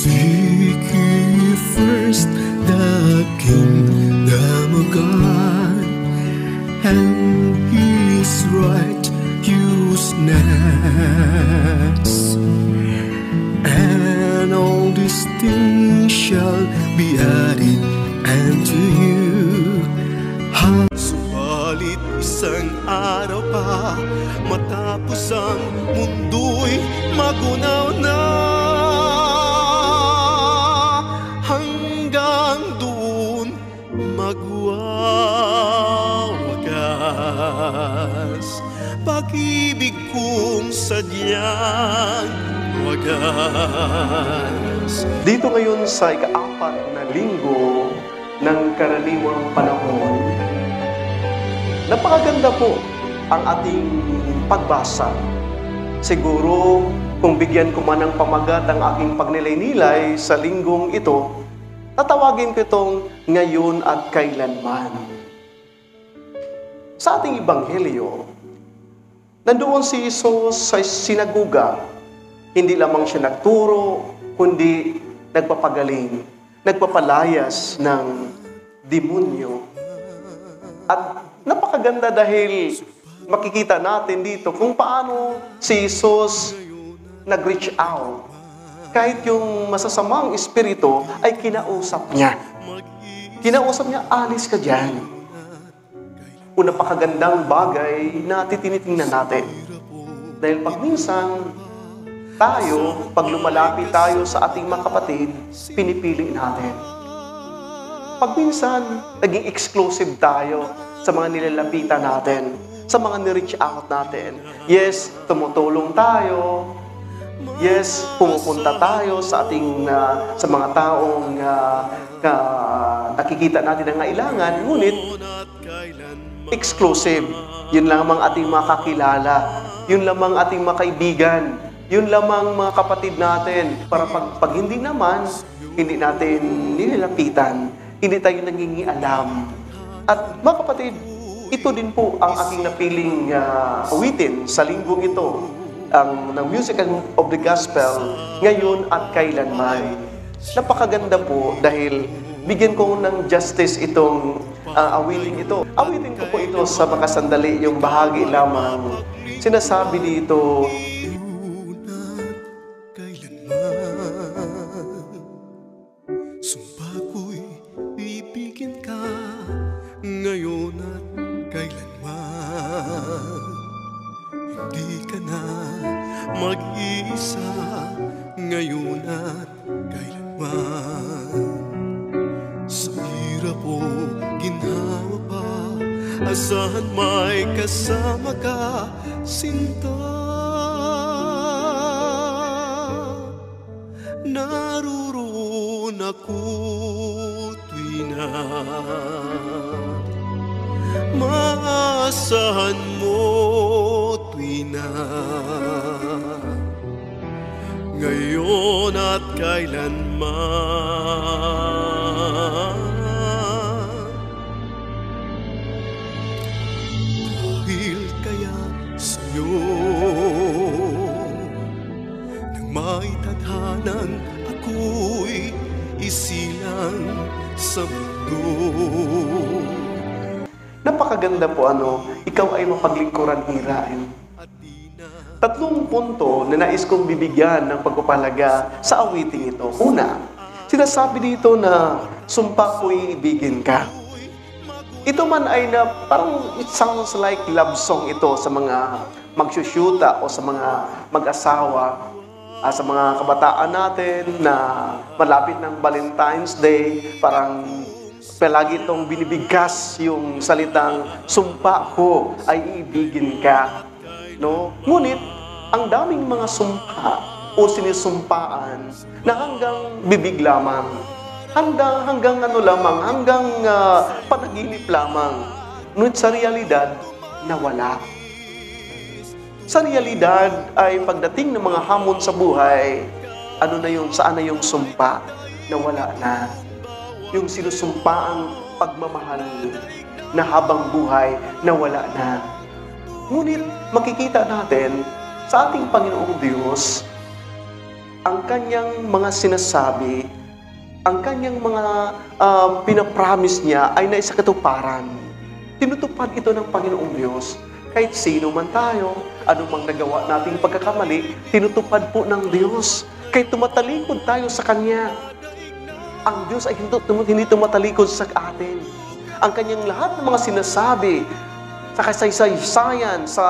Seek ye first the kingdom of God and His righteousness, and all these things shall be added unto you. Subalit isang araw pa matapos ang mundo'y magunaw na, hanggang doon magwawagas pag-ibig kong sadyang wagas. Dito ngayon sa ika-4 na linggo ng karaniwang panahon, napakaganda po ang ating pagbasa. Siguro, kung bigyan ko man ng pamagat ang aking pagnilay-nilay sa linggong ito, tatawagin ko itong ngayon at kailanman. Sa ating Ebanghelyo, nandoon si Jesus sa sinaguga. Hindi lamang siya nagturo, kundi nagpapagaling, nagpapalayas ng demonyo. At napakaganda dahil makikita natin dito kung paano si Jesus nag-reach out. Kahit yung masasamang espiritu ay kinausap niya. Kinausap niya, alis ka dyan. Kung napakagandang bagay na tinitingnan natin. Dahil pag minsan, tayo, pag lumalapit tayo sa ating mga kapatid, pinipili natin. Pag minsan, naging exclusive tayo sa mga nilalapitan natin, sa mga ni-reach out natin. Yes, tumutulong tayo. Yes, pumupunta tayo sa ating sa mga taong nakikita natin ang kailangan, ngunit exclusive. Yun lamang ating mga kakilala. Yun lamang ating mga kaibigan. Yun lamang mga kapatid natin. Para pag hindi naman, hindi natin nilalapitan. Hindi tayo nangingialam. At mga kapatid, ito din po ang aking napiling awitin sa linggong ito. Ang music of the gospel, ngayon at kailanman. Napakaganda po dahil bigyan ko ng justice itong awitin ito. Awitin ko po ito sa makasandali yung bahagi lamang. Sinasabi dito, sumpa ko'y ibigin ka ngayon at kailanman. Hindi ka na mag-iisa ngayon at kailanman. Sa hirap o ginhawa pa, asahan may kasama ka, sinta. Naroon ako tuwi na maasahan mo tuwi na, ngayon at kailanman. Dahil kaya sa'yo nang maitadhanan ako'y isilang sa mundo. Napakaganda po ikaw ay mapaglingkuran hirain. 3 punto na nais kong bibigyan ng pagpapalaga sa awiting ito. Una, sinasabi dito na sumpa ko'y ibigin ka. Ito man ay parang it sounds like love song ito sa mga magsusyuta o sa mga mag-asawa, sa mga kabataan natin na malapit ng Valentine's Day, parang palagi itong binibigkas yung salitang sumpa ko ay ibigin ka. No? Ngunit, ang daming mga sumpa o sinisumpaan na hanggang bibig lamang, hanggang panaginip lamang. Ngunit sa realidad, nawala. Sa realidad ay pagdating ng mga hamon sa buhay, saan na yung sumpa? Nawala na. Yung sinusumpaang pagmamahal na habang buhay, nawala na. Ngunit makikita natin sa ating Panginoong Diyos, ang kanyang mga sinasabi, ang kanyang mga pinapromise niya ay naisakatuparan. Tinutupad ito ng Panginoong Diyos. Kahit sino man tayo, anumang nagawa nating pagkakamali, tinutupad po ng Diyos. Kahit tumatalikod tayo sa Kanya, ang Diyos ay hindi tumatalikod sa atin. Ang Kanyang lahat ng mga sinasabi sa kasaysayan, sa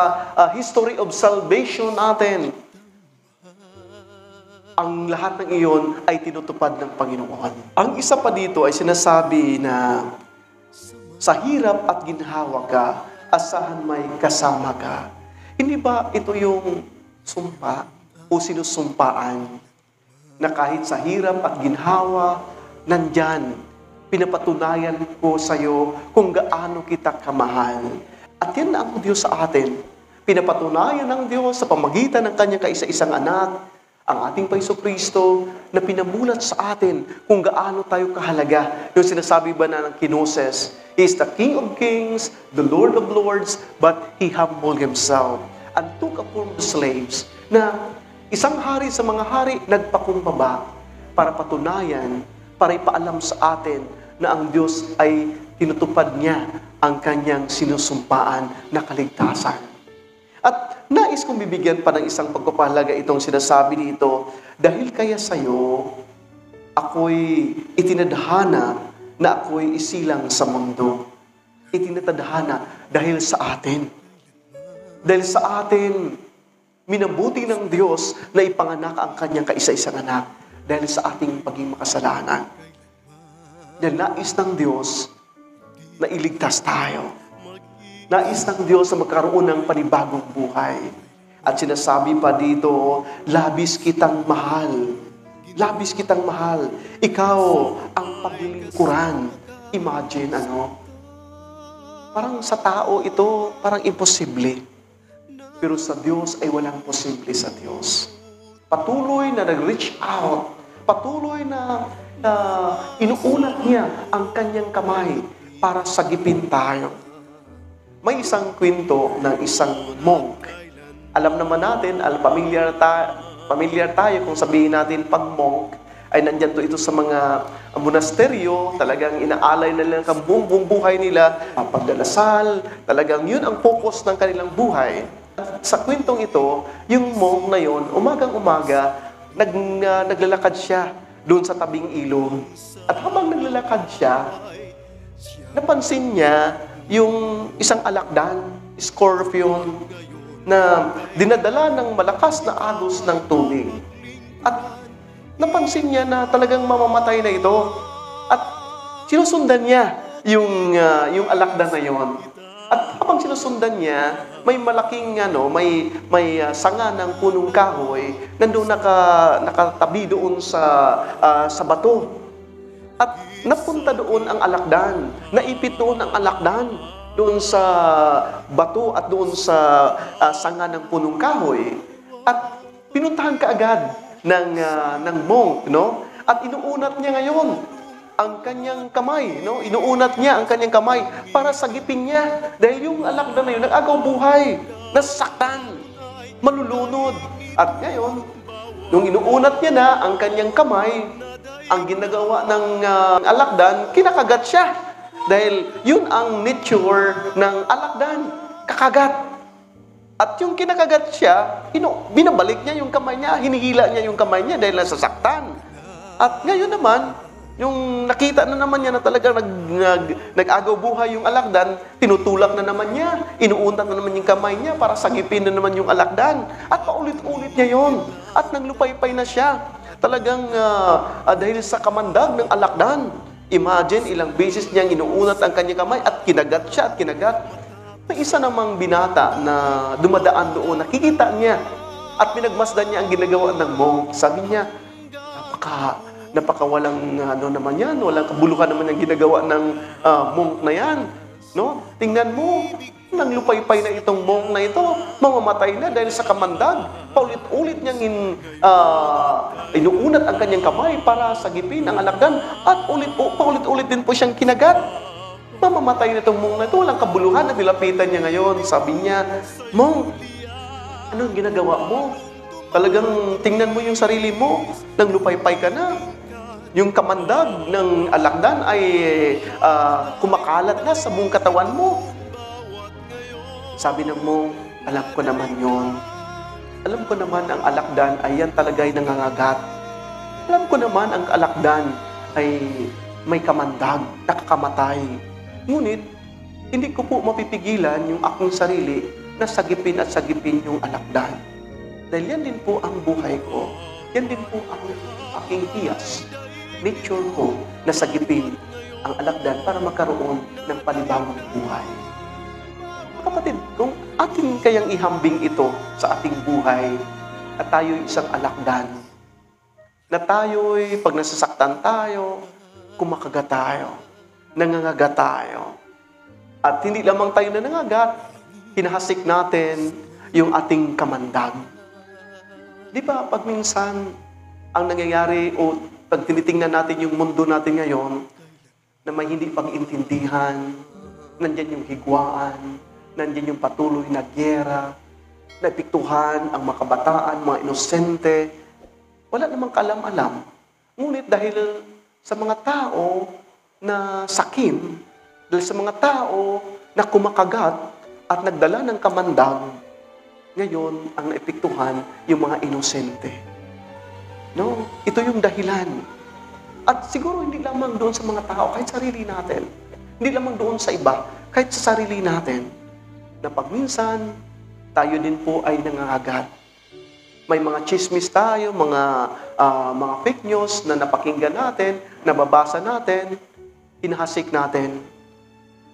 history of salvation natin, ang lahat ng iyon ay tinutupad ng Panginoon. Ang isa pa dito ay sinasabi na sa hirap at ginhawa ka, asahan may kasama ka. Hindi ba ito yung sumpa o sinusumpaan na kahit sa hirap at ginhawa, nandyan, pinapatunayan ko sa iyo kung gaano kita kamahal. At yan na ang Diyos sa atin. Pinapatunayan ng Diyos sa pamagitan ng Kanyang kaisa-isang anak, ang ating Jesucristo, na pinamulat sa atin kung gaano tayo kahalaga. Yung sinasabi ba na ng Kinoses, He is the King of Kings, the Lord of Lords, but He humbled Himself and took a form of slaves, na isang hari sa mga hari nagpakumbaba para patunayan, para ipaalam sa atin na ang Diyos ay tinutupad niya ang Kanyang sinusumpaan na kaligtasan. At nais kong bibigyan pa ng isang pagpapahalaga itong sinasabi dito, dahil kaya sa'yo, ako'y itinadhana na ako'y isilang sa mundo. Itinatadhana dahil sa atin. Dahil sa atin, minabuti ng Diyos na ipanganak ang Kanyang kaisa-isang anak dahil sa ating paging makasalanan. Dahil nais ng Diyos na iligtas tayo. Nais ng Diyos na magkaroon ng panibagong buhay. At sinasabi pa dito, labis kitang mahal. Labis kitang mahal. Ikaw ang paglilingkuran. Imagine, parang sa tao ito, parang imposible. Pero sa Diyos ay walang posible sa Diyos. Patuloy na nag-reach out. Patuloy na inuunat niya ang Kanyang kamay para sagipin tayo. May isang kwento ng isang monk. Alam naman natin, familiar tayo kung sabihin natin pag monk, ay nandyan ito sa mga monasteryo, talagang inaalay na lang ang buong buhay nila, pagdalasal, talagang yun ang focus ng kanilang buhay. At sa kwentong ito, yung monk na yun, umagang-umaga, naglalakad siya doon sa tabing ilog. At habang naglalakad siya, napansin niya yung isang alakdan, scorpion, na dinadala ng malakas na agos ng tubig. At napansin niya na talagang mamamatay na ito. At sinusundan niya yung alakdan na yon. At habang sinusundan niya, may malaking may sanga ng punong kahoy nandoon nakatabi doon sa bato. At napunta doon ang alakdan, naipit doon ang alakdan doon sa bato at doon sa sanga ng punong kahoy. At pinuntahan kaagad ng monk, At inuunat niya ngayon ang kanyang kamay, Inuunat niya ang kanyang kamay para sagipin niya dahil yung alakdan na yun nag-agaw buhay, nasaktan, malulunod. At ngayon, nung inuunat niya na ang kanyang kamay, ang ginagawa ng alakdan, kinakagat siya. Dahil yun ang nature ng alakdan, kakagat. At yung kinakagat siya, binabalik niya yung kamay niya, hinihila niya yung kamay niya dahil nasasaktan. At ngayon naman, yung nakita na naman niya na talagang nag-agaw buhay yung alakdan, tinutulak na naman niya, inuunat na naman yung kamay niya para sagipin na naman yung alakdan. At paulit-ulit niya yon. At naglupay-pay na siya. Talagang dahil sa kamandag ng alakdan, imagine ilang beses niyang inuunat ang kanyang kamay at kinagat siya at kinagat. May isa namang binata na dumadaan doon, nakikita niya at pinagmasdan niya ang ginagawa ng monk. Sabi niya, napaka walang naman yan, walang kabuluhan naman ang ginagawa ng monk na yan. Tingnan mo, nang lupay-pay na itong monk na ito, mamamatay na dahil sa kamandag. Paulit-ulit niyang inuunat ang kanyang kamay para sagipin ang alakdan at paulit-ulit din po siyang kinagat. Mamamatay na itong monk na ito, walang kabuluhan na nilapitan niya ngayon. Sabi niya, Monk, anong ginagawa mo? Talagang tingnan mo yung sarili mo, nang lupaypay ka na. Yung kamandag ng alakdan ay kumakalat na sa buong katawan mo. Sabi mo, alam ko naman yon. Alam ko naman ang alakdan ay yan talaga ay nangangagat. Alam ko naman ang alakdan ay may kamandag, nakakamatay. Ngunit, hindi ko po mapipigilan yung aking sarili na sagipin at sagipin yung alakdan. Dahil yan din po ang buhay ko. Yan din po ang aking hiyas. Nature ko na sagipin ang alakdan para magkaroon ng panibagong buhay. Kapatid, kung ating kayang ihambing ito sa ating buhay at tayo'y isang alakdan, na tayo'y pag nasasaktan tayo, kumakagat tayo, nangangagat tayo. At hindi lamang tayo nangangagat, hinahasik natin yung ating kamandag. Di ba, pag minsan, ang nangyayari o pag tinitingnan natin yung mundo natin ngayon, na may hindi pag-intindihan, nandyan yung higwaan, nandyan yung patuloy na gyera, naepektuhan ang mga kabataan, mga inosente, wala namang kaalam-alam. Ngunit dahil sa mga tao na sakim, dahil sa mga tao na kumakagat at nagdala ng kamandag, ngayon ang naepektuhan yung mga inosente. No? Ito yung dahilan. At siguro hindi lamang doon sa mga tao, kahit sarili natin. Hindi lamang doon sa iba, kahit sa sarili natin. Na pag minsan, tayo din po ay nangangagat. May mga chismis tayo, mga fake news na napakinggan natin, nababasa natin, hinahasik natin.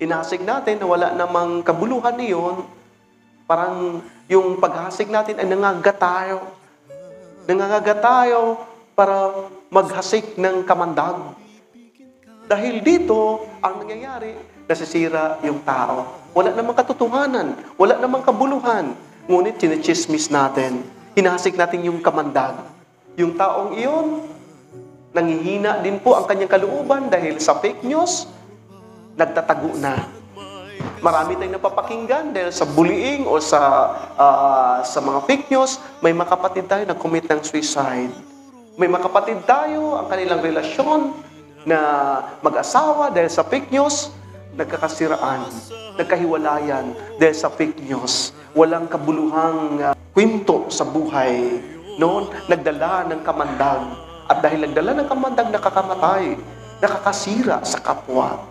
Hinahasik natin na wala namang kabuluhan niyon, parang yung paghasik natin ay nangangagat tayo. Nangangagat tayo para maghasik ng kamandag. Dahil dito, ang nangyayari, nasisira yung tao. Wala namang katotohanan, wala namang kabuluhan. Ngunit chinichismis natin, hinahasik natin yung kamandag. Yung taong iyon, nangihina din po ang kanyang kalooban dahil sa fake news, nagtatago na. Marami tayong napapakinggan dahil sa bullying o sa mga fake news, may mga kapatid tayo na commit ng suicide. May mga kapatid tayo, ang kanilang relasyon na mag-asawa dahil sa fake news, nagkakasiraan, nagkahiwalayan dahil sa fake news. Walang kabuluhang kwento sa buhay. Noon, nagdala ng kamandag. At dahil nagdala ng kamandag, nakakamatay, nakakasira sa kapwa.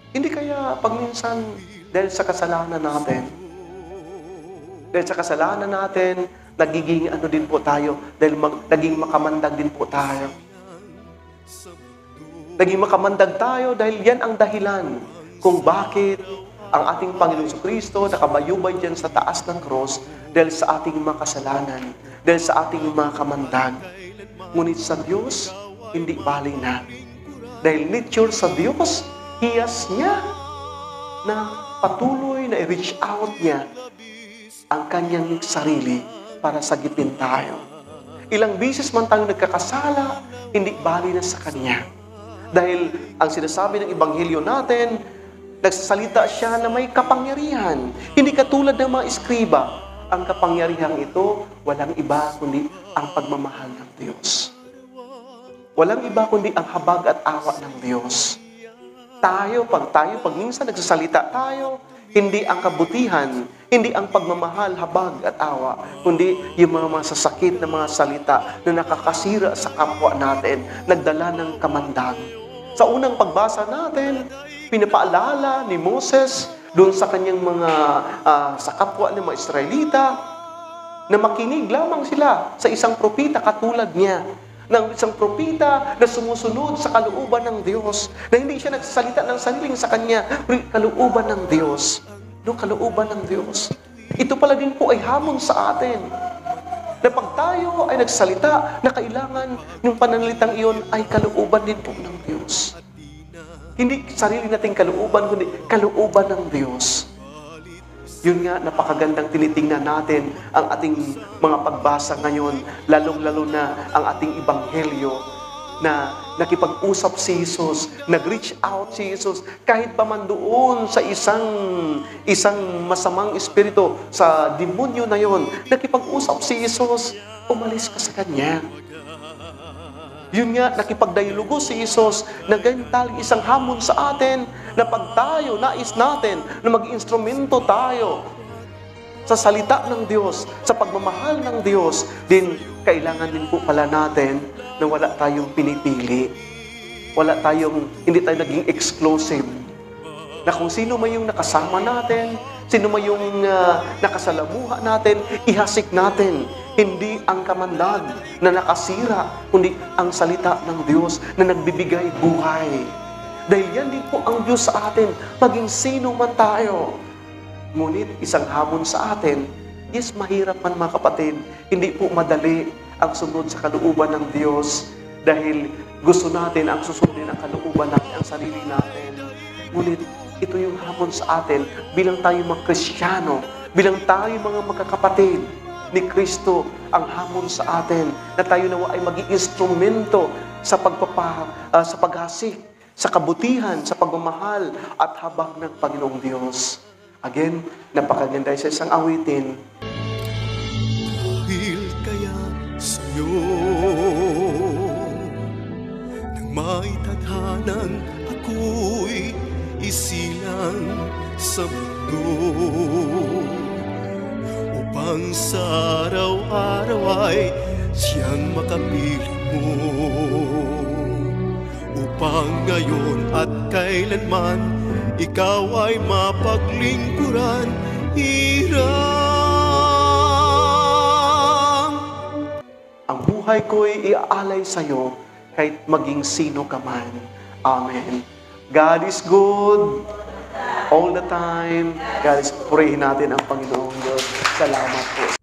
Hindi kaya pag minsan, dahil sa kasalanan natin, nagiging ano din po tayo, dahil naging makamandag din po tayo. Naging makamandag tayo dahil yan ang dahilan kung bakit ang ating Panginoon Kristo nakabayubay dyan sa taas ng cross dahil sa ating mga kasalanan, dahil sa ating mga kamandag. Ngunit sa Diyos, hindi bali na. Dahil nature sa Diyos, hiyas niya na patuloy na i-reach out niya ang kanyang sarili para sagipin tayo. Ilang bisis man tayo nagkakasala, hindi bali na sa kanya. Dahil ang sinasabi ng Ebanghelyo natin, nagsasalita siya na may kapangyarihan. Hindi katulad ng mga eskriba. Ang kapangyarihan ito, walang iba kundi ang pagmamahal ng Diyos. Walang iba kundi ang habag at awa ng Diyos. Pag minsan nagsasalita tayo, hindi ang kabutihan, hindi ang pagmamahal, habag at awa, kundi yung mga masasakit na mga salita na nakakasira sa kapwa natin, nagdala ng kamandag. Sa unang pagbasa natin, pinapaalala ni Moses doon sa kanyang sa kapwa ng mga Israelita na makinig lamang sila sa isang propita katulad niya, ng isang propita na sumusunod sa kalooban ng Diyos, na hindi siya nagsasalita ng sariling sa kanya, kalooban ng Diyos. No, kalooban ng Diyos. Ito pala din po ay hamon sa atin. Na pag tayo ay nagsalita na kailangan yung pananalitang iyon ay kalooban din po ng Diyos. Hindi sarili nating kalooban, kundi kalooban ng Diyos. Yun nga, napakagandang tinitingnan natin ang ating mga pagbasa ngayon, lalong-lalo na ang ating Ebanghelyo, na nakipag-usap si Jesus, nag-reach out si Jesus, kahit pa man doon sa isang masamang espiritu, sa demonyo na yon, nakipag-usap si Jesus, umalis ka sa kanya. Yun nga, nakipagdialogo si Jesus na ganyan isang hamon sa atin na pag tayo, nais natin na mag-instrumento tayo sa salita ng Diyos, sa pagmamahal ng Diyos, din kailangan din po pala natin na wala tayong pinipili. Hindi tayo naging exclusive. Na kung sino man yung nakasama natin, sino man yung nakasalamuha natin, ihasik natin. Hindi ang kamandag na nakasira, kundi ang salita ng Diyos na nagbibigay buhay. Dahil yan din po ang Diyos sa atin, maging sino man tayo. Ngunit isang hamon sa atin, yes, mahirap man mga kapatid, hindi po madali ang sunod sa kalooban ng Diyos dahil gusto natin ang susundin ang kalooban natin, ang sarili natin. Ngunit ito yung hamon sa atin bilang tayo mga Kristiyano, bilang tayo mga magkakapatid ni Kristo, ang hamon sa atin na tayo nawa ay maging instrumento sa sa paghasik, sa kabutihan, sa pagmamahal at habag ng Panginoong Diyos. Again, napakaganda sa isang awitin. Dahil kaya sa'yo nang may tadhanan ako'y isilang sa mundo upang sa araw-araw ay siyang makapiling mo, upang ngayon at kailanman ikaw ay mapaglingkuran hirang. Ang buhay ko'y iaalay sa'yo kahit maging sino ka man. Amen. God is good all the time. God is, purihin natin ang Panginoong Diyos. Salamat po.